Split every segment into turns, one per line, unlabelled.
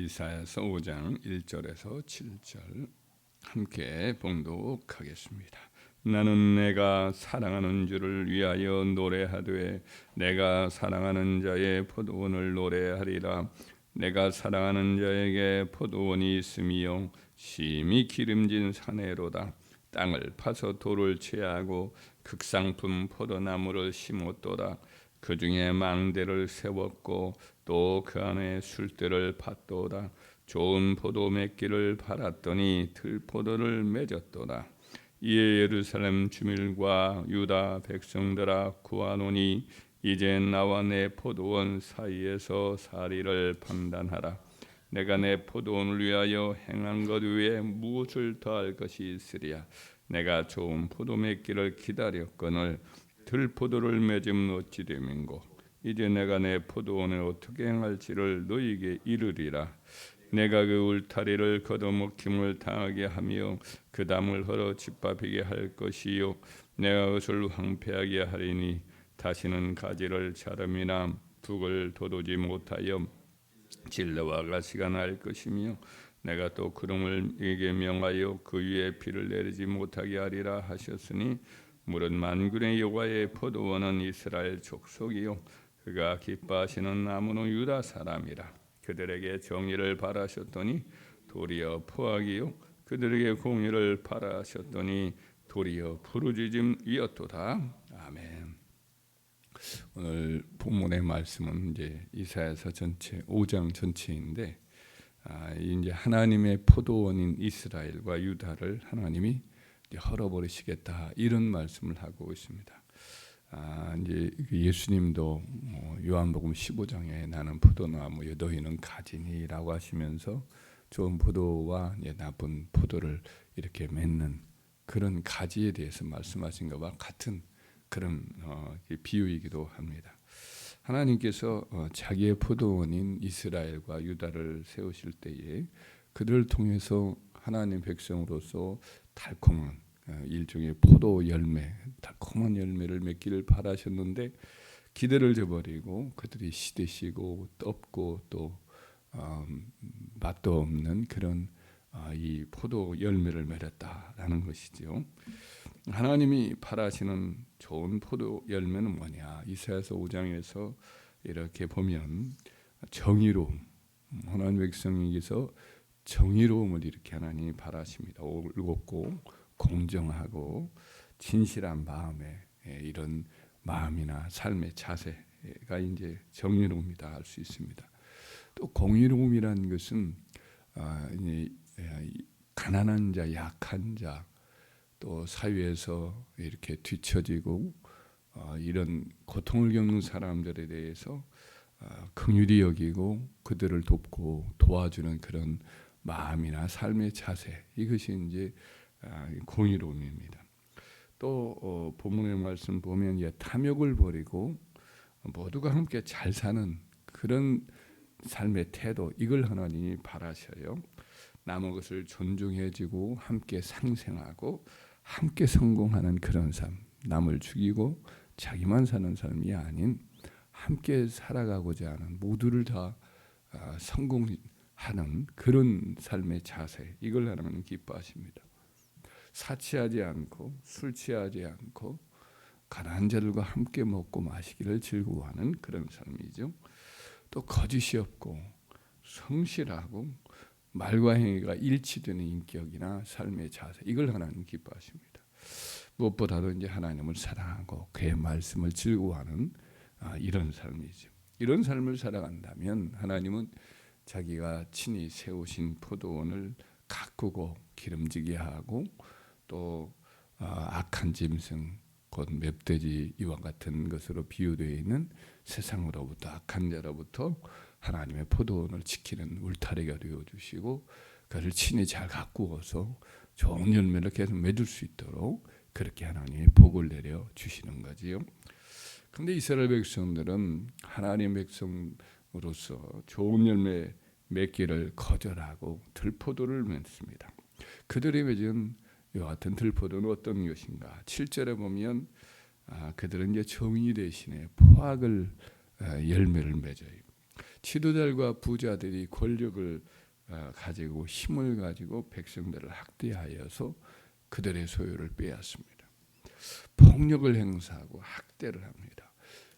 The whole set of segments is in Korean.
이사야서 5장 1절에서 7절 함께 봉독하겠습니다. 나는 내가 사랑하는 주를 위하여 노래하되 내가 사랑하는 자의 포도원을 노래하리라. 내가 사랑하는 자에게 포도원이 있으며 심히 기름진 사내로다. 땅을 파서 돌을 채하고 극상품 포도나무를 심었도다. 그 중에 망대를 세웠고 또 그 안에 술대를 팠도다. 좋은 포도 맺기를 팔았더니 들포도를 맺었도다. 이에 예루살렘 주민과 유다 백성들아 구하노니 이제 나와 내 포도원 사이에서 사리를 판단하라. 내가 내 포도원을 위하여 행한 것 외에 무엇을 더할 것이 있으랴. 내가 좋은 포도 맺기를 기다렸거늘 들포도를 맺음 어찌 됨인고. 이제 내가 내 포도원에 어떻게 행할지를 너희에게 이르리라. 내가 그 울타리를 걷어먹힘을 당하게 하며 그 담을 헐어 짓밟히게 할 것이요 내가 그것을 황폐하게 하리니 다시는 가지를 자름이나 북을 돋우지 못하여 질러와 가시가 날 것이며 내가 또 구름을 에게 명하여 그 위에 비를 내리지 못하게 하리라 하셨으니 무릇 만군의 여호와의 포도원은 이스라엘 족속이요 그가 기뻐하시는 나무는 유다 사람이라. 그들에게 정의를 바라셨더니 도리어 포악이요 그들에게 공의를 바라셨더니 도리어 부르짖음이었도다. 아멘. 오늘 본문의 말씀은 이제 이사야서 전체 5장 전체인데 이제 하나님의 포도원인 이스라엘과 유다를 하나님이 헐어버리시겠다 이런 말씀을 하고 있습니다. 이제 예수님도 요한복음 15장에 나는 포도나무 너희는 가지니라고 하시면서 좋은 포도와 나쁜 포도를 이렇게 맺는 그런 가지에 대해서 말씀하신 것과 같은 그런 비유이기도 합니다. 하나님께서 자기의 포도원인 이스라엘과 유다를 세우실 때에 그들을 통해서 하나님 백성으로서 달콤한 일종의 포도 열매, 달콤한 열매를 맺기를 바라셨는데 기대를 저버리고 그들이 시드시고 떫고 또 맛도 없는 그런 이 포도 열매를 맺었다라는 것이죠. 하나님이 바라시는 좋은 포도 열매는 뭐냐? 이사야서 5장에서 이렇게 보면 정의로움, 하나님 백성에게서 정의로움을 이렇게 하나님이 바라십니다. 옳고 공정하고 진실한 마음에 이런 마음이나 삶의 자세가 이제 정의로움이다 할 수 있습니다. 또 공의로움이라는 것은 가난한 자, 약한 자, 또 사회에서 이렇게 뒤처지고 이런 고통을 겪는 사람들에 대해서 긍휼히 여기고 그들을 돕고 도와주는 그런 마음이나 삶의 자세, 이것이 이제 공의로움입니다. 또 본문의 말씀 보면 탐욕을 버리고 모두가 함께 잘 사는 그런 삶의 태도, 이걸 하나님이 바라셔요. 남의 것을 존중해주고 함께 상생하고 함께 성공하는 그런 삶, 남을 죽이고 자기만 사는 삶이 아닌 함께 살아가고자 하는 모두를 다 성공하는 그런 삶의 자세, 이걸 하나님 기뻐하십니다. 사치하지 않고 술 취하지 않고 가난한 자들과 함께 먹고 마시기를 즐거워하는 그런 삶이죠. 또 거짓이 없고 성실하고 말과 행위가 일치되는 인격이나 삶의 자세, 이걸 하나님 기뻐하십니다. 무엇보다도 이제 하나님을 사랑하고 그의 말씀을 즐거워하는 이런 삶이죠. 이런 삶을 살아간다면 하나님은 자기가 친히 세우신 포도원을 가꾸고 기름지게 하고 또 악한 짐승 곧 맵돼지 이와 같은 것으로 비유되어 있는 세상으로부터 악한 자로부터 하나님의 포도원을 지키는 울타리가 되어주시고 그를 친히 잘 가꾸어서 좋은 열매를 계속 맺을 수 있도록 그렇게 하나님이 복을 내려 주시는 거지요. 그런데 이스라엘 백성들은 하나님 백성으로서 좋은 열매 맺기를 거절하고 들포도를 맺습니다. 그들이 맺은 이와 같은 들포도는 어떤 것인가? 7절에 보면 그들은 이제 정의 대신에 포악을 열매를 맺어요. 지도자들과 부자들이 권력을 가지고 힘을 가지고 백성들을 학대하여서 그들의 소유를 빼앗습니다. 폭력을 행사하고 학대를 합니다.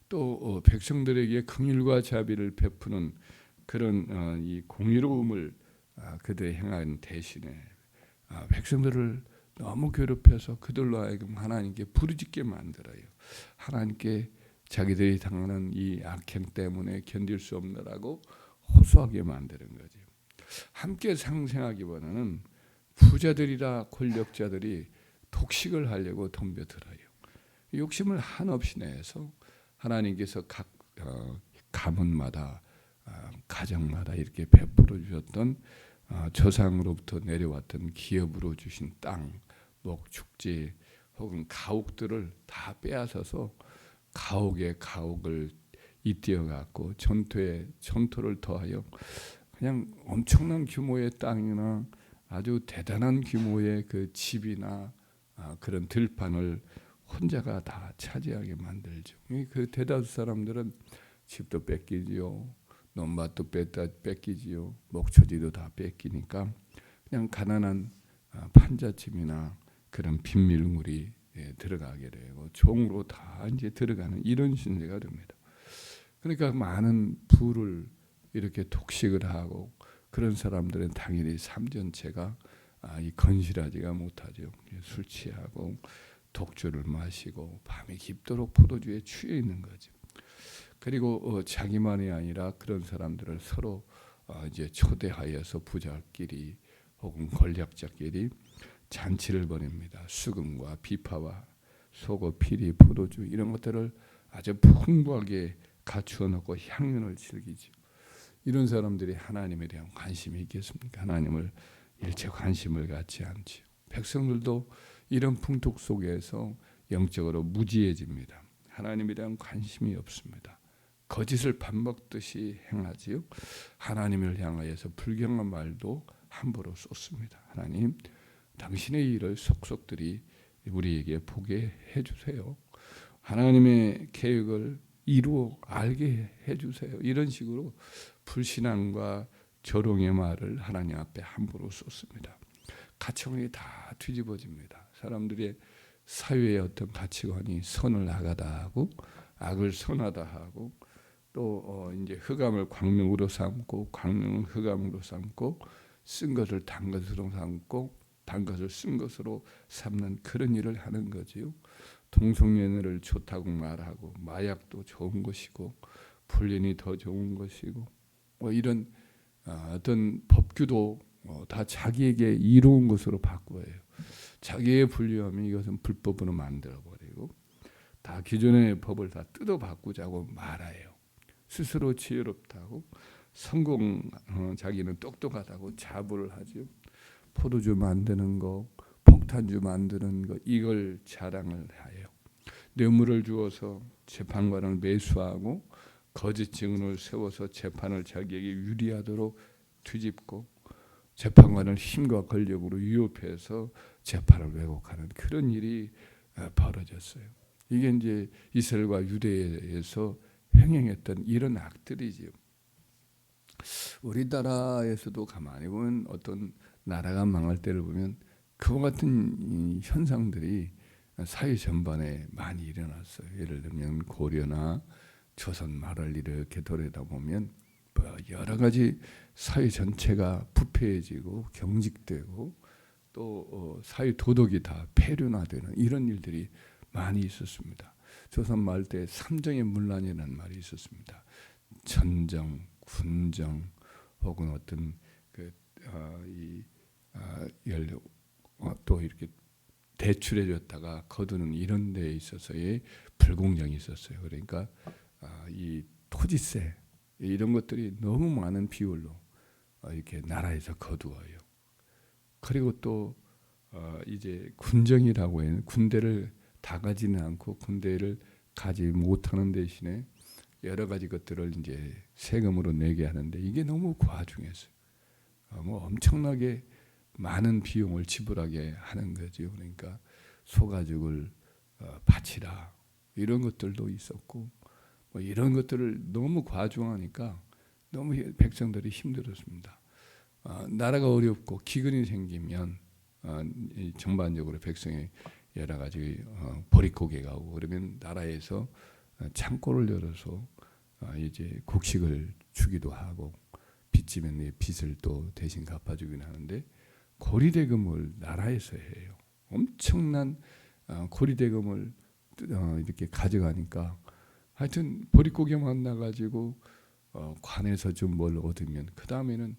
또 백성들에게 긍휼과 자비를 베푸는 그런 이 공의로움을 그들이 행하는 대신에 백성들을 너무 괴롭혀서 그들로 하여금 하나님께 부르짖게 만들어요. 하나님께 자기들이 당하는 이 악행 때문에 견딜 수 없느라고 호소하게 만드는 거죠. 함께 상생하기보다는 부자들이라 권력자들이 독식을 하려고 덤벼들어요. 욕심을 한없이 내서 하나님께서 각 가문마다 가정마다 이렇게 베풀어 주셨던 조상으로부터 내려왔던 기업으로 주신 땅, 목, 축지 혹은 가옥들을 다 빼앗아서 가옥에 가옥을 잇대어 갖고 전토에 전토를 더하여 그냥 엄청난 규모의 땅이나 아주 대단한 규모의 그 집이나 그런 들판을 혼자가 다 차지하게 만들죠. 그 대다수 사람들은 집도 뺏기지요, 논밭도 뺏기지요, 목초지도 다 뺏기니까 그냥 가난한 판자집이나 그런 빈밀물이 들어가게 되고 종으로 다 이제 들어가는 이런 신세가 됩니다. 그러니까 많은 부를 이렇게 독식을 하고 그런 사람들은 당연히 삶 전체가 이 건실하지가 못하죠. 술 취하고 독주를 마시고 밤이 깊도록 포도주에 취해 있는 거죠. 그리고 자기만이 아니라 그런 사람들을 서로 이제 초대하여서 부자끼리 혹은 권력자끼리 잔치를 벌입니다. 수금과 비파와 소고, 피리, 포도주 이런 것들을 아주 풍부하게 갖추어 놓고 향연을 즐기죠. 이런 사람들이 하나님에 대한 관심이 있겠습니까? 하나님을 일체 관심을 갖지 않지요. 백성들도 이런 풍토 속에서 영적으로 무지해집니다. 하나님에 대한 관심이 없습니다. 거짓을 밥 먹듯이 행하지요. 하나님을 향하여서 불경한 말도 함부로 쏟습니다. 하나님, 당신의 일을 속속들이 우리에게 보게 해주세요. 하나님의 계획을 이루어 알게 해주세요. 이런 식으로 불신앙과 조롱의 말을 하나님 앞에 함부로 쏟습니다. 가치관이 다 뒤집어집니다. 사람들의 사회의 어떤 가치관이 선을 악하다 하고 악을 선하다 하고 또 이제 흑암을 광명으로 삼고 광명을 흑암으로 삼고 쓴 것을 단 것으로 삼고 단 것을 쓴 것으로 삼는 그런 일을 하는 거지요. 동성연애를 좋다고 말하고 마약도 좋은 것이고 불륜이 더 좋은 것이고 뭐 이런 어떤 법규도 다 자기에게 이로운 것으로 바꾸어요. 자기의 불리함이 이것은 불법으로 만들어버리고 다 기존의 법을 다 뜯어 바꾸자고 말해요. 스스로 지혜롭다고 자기는 똑똑하다고 자부를 하죠. 포도주 만드는 거, 폭탄주 만드는 거 이걸 자랑을 해요. 뇌물을 주어서 재판관을 매수하고 거짓 증언을 세워서 재판을 자기에게 유리하도록 뒤집고 재판관을 힘과 권력으로 위협해서 재판을 왜곡하는 그런 일이 벌어졌어요. 이게 이제 이스라엘과 유대에서 행했던 이런 악들이지요. 우리나라에서도 가만히 보면 어떤 나라가 망할 때를 보면 그와 같은 현상들이 사회 전반에 많이 일어났어요. 예를 들면 고려나 조선 말을 이렇게 돌아다보면 여러 가지 사회 전체가 부패해지고 경직되고 또 사회 도덕이 다 폐륜화되는 이런 일들이 많이 있었습니다. 조선 말 때 삼정의 문란이라는 말이 있었습니다. 전정, 군정 혹은 어떤 또 이렇게 대출해줬다가 거두는 이런 데에 있어서의 불공정이 있었어요. 그러니까 이 토지세 이런 것들이 너무 많은 비율로 이렇게 나라에서 거두어요. 그리고 또 이제 군정이라고 해요. 군대를 다 가지는 않고 군대를 가지 못하는 대신에 여러 가지 것들을 이제 세금으로 내게 하는데 이게 너무 과중했어요. 뭐 엄청나게 많은 비용을 지불하게 하는 거죠. 그러니까 소가죽을 바치라 이런 것들도 있었고 뭐 이런 것들을 너무 과중하니까 너무 백성들이 힘들었습니다. 나라가 어렵고 기근이 생기면 전반적으로 백성의 여러 가지 보릿고개가 오고 그러면 나라에서 창고를 열어서 이제 곡식을 주기도 하고 빚지면 빚을 또 대신 갚아주긴 하는데 고리대금을 나라에서 해요. 엄청난 고리대금을 이렇게 가져가니까 하여튼 보릿고개 만나가지고 관에서 좀 뭘 얻으면 그 다음에는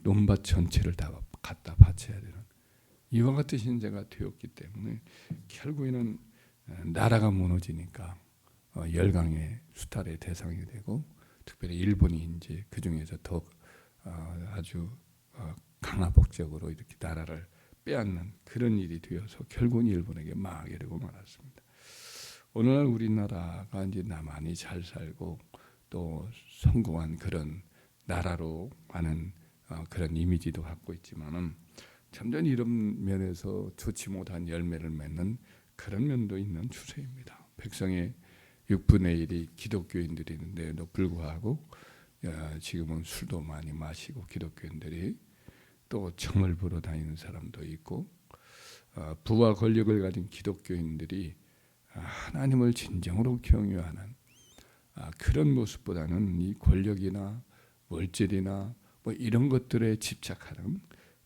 논밭 전체를 다 갖다 바쳐야 되는 이와 같은 신세가 되었기 때문에 결국에는 나라가 무너지니까 열강의 수탈의 대상이 되고 특별히 일본이 이제 그 중에서 더 아주 강압적으로 이렇게 나라를 빼앗는 그런 일이 되어서 결국은 일본에게 망하게 되고 말았습니다. 오늘날 우리나라가 이제 많이 잘 살고 또 성공한 그런 나라로 하는 그런 이미지도 갖고 있지만은 점점 이런 면에서 좋지 못한 열매를 맺는 그런 면도 있는 추세입니다. 백성의 6분의 1이 기독교인들인데도 불구하고 지금은 술도 많이 마시고 기독교인들이 또 정을 부러 다니는 사람도 있고 부와 권력을 가진 기독교인들이 하나님을 진정으로 경유하는 그런 모습보다는 이 권력이나 물질이나 뭐 이런 것들에 집착하는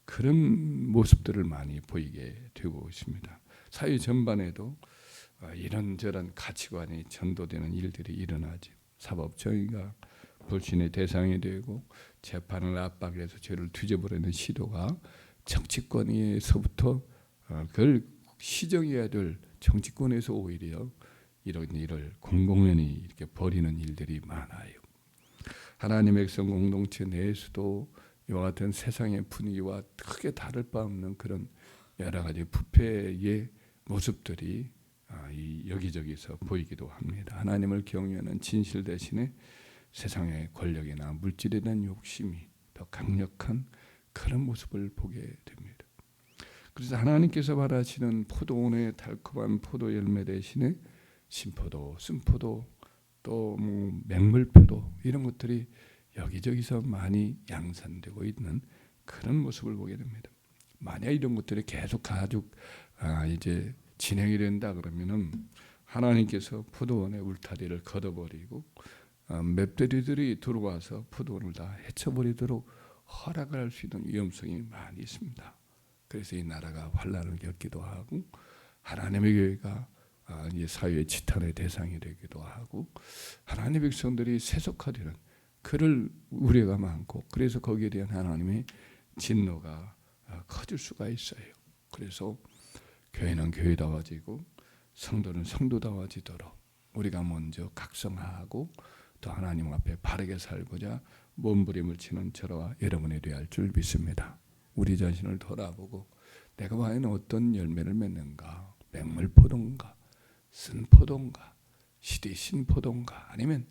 그런 모습들을 많이 보이게 되고 있습니다. 사회 전반에도 이런저런 가치관이 전도되는 일들이 일어나죠. 사법정의가 불신의 대상이 되고 재판을 압박해서 죄를 뒤져버리는 시도가 정치권에서부터 그걸 시정해야 될 정치권에서 오히려 이런 일을 공공연히 이렇게 벌이는 일들이 많아요. 하나님의 백성 공동체 내에서도 이와 같은 세상의 분위기와 크게 다를 바 없는 그런 여러 가지 부패의 모습들이 여기저기서 보이기도 합니다. 하나님을 경외하는 진실 대신에 세상의 권력이나 물질에 대한 욕심이 더 강력한 그런 모습을 보게 됩니다. 그래서 하나님께서 바라시는 포도원의 달콤한 포도 열매 대신에 신포도, 쓴포도, 또 뭐 맹물포도 이런 것들이 여기저기서 많이 양산되고 있는 그런 모습을 보게 됩니다. 만약 이런 것들이 계속 가지고 이제 진행이 된다 그러면은 하나님께서 포도원의 울타리를 걷어버리고 맵들이들이 들어와서 포도원을 다 헤쳐버리도록 허락을 할 수 있는 위험성이 많이 있습니다. 그래서 이 나라가 환난을 겪기도 하고 하나님의 교회가 이제 사회의 지탄의 대상이 되기도 하고 하나님의 백성들이 세속화되는 그럴 우려가 많고 그래서 거기에 대한 하나님의 진노가 커질 수가 있어요. 그래서 교회는 교회다워지고 성도는 성도다워지도록 우리가 먼저 각성하고 또 하나님 앞에 바르게 살고자 몸부림을 치는 저와 여러분이 되어야 할 줄 믿습니다. 우리 자신을 돌아보고 내가 과연 어떤 열매를 맺는가, 맹물포도인가, 쓴포도인가, 시디신 포도인가, 아니면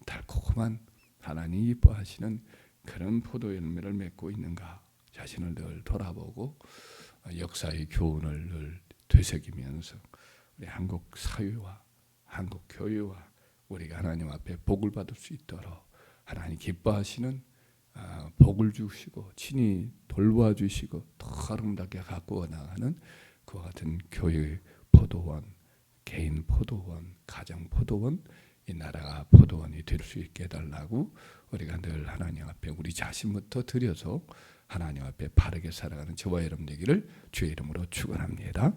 달콤한 하나님 이뻐하시는 그런 포도 열매를 맺고 있는가 자신을 늘 돌아보고 역사의 교훈을 늘 되새기면서 우리 한국 사회와 한국 교회와 우리가 하나님 앞에 복을 받을 수 있도록 하나님 기뻐하시는 복을 주시고 친히 돌보아 주시고 더 아름답게 가꾸어 나가는 그와 같은 교회 포도원, 개인 포도원, 가정 포도원, 이 나라가 포도원이 될 수 있게 해달라고 우리가 늘 하나님 앞에 우리 자신부터 드려서 하나님 앞에 바르게 살아가는 저와 여러분 되기를 주의 이름으로 축원합니다.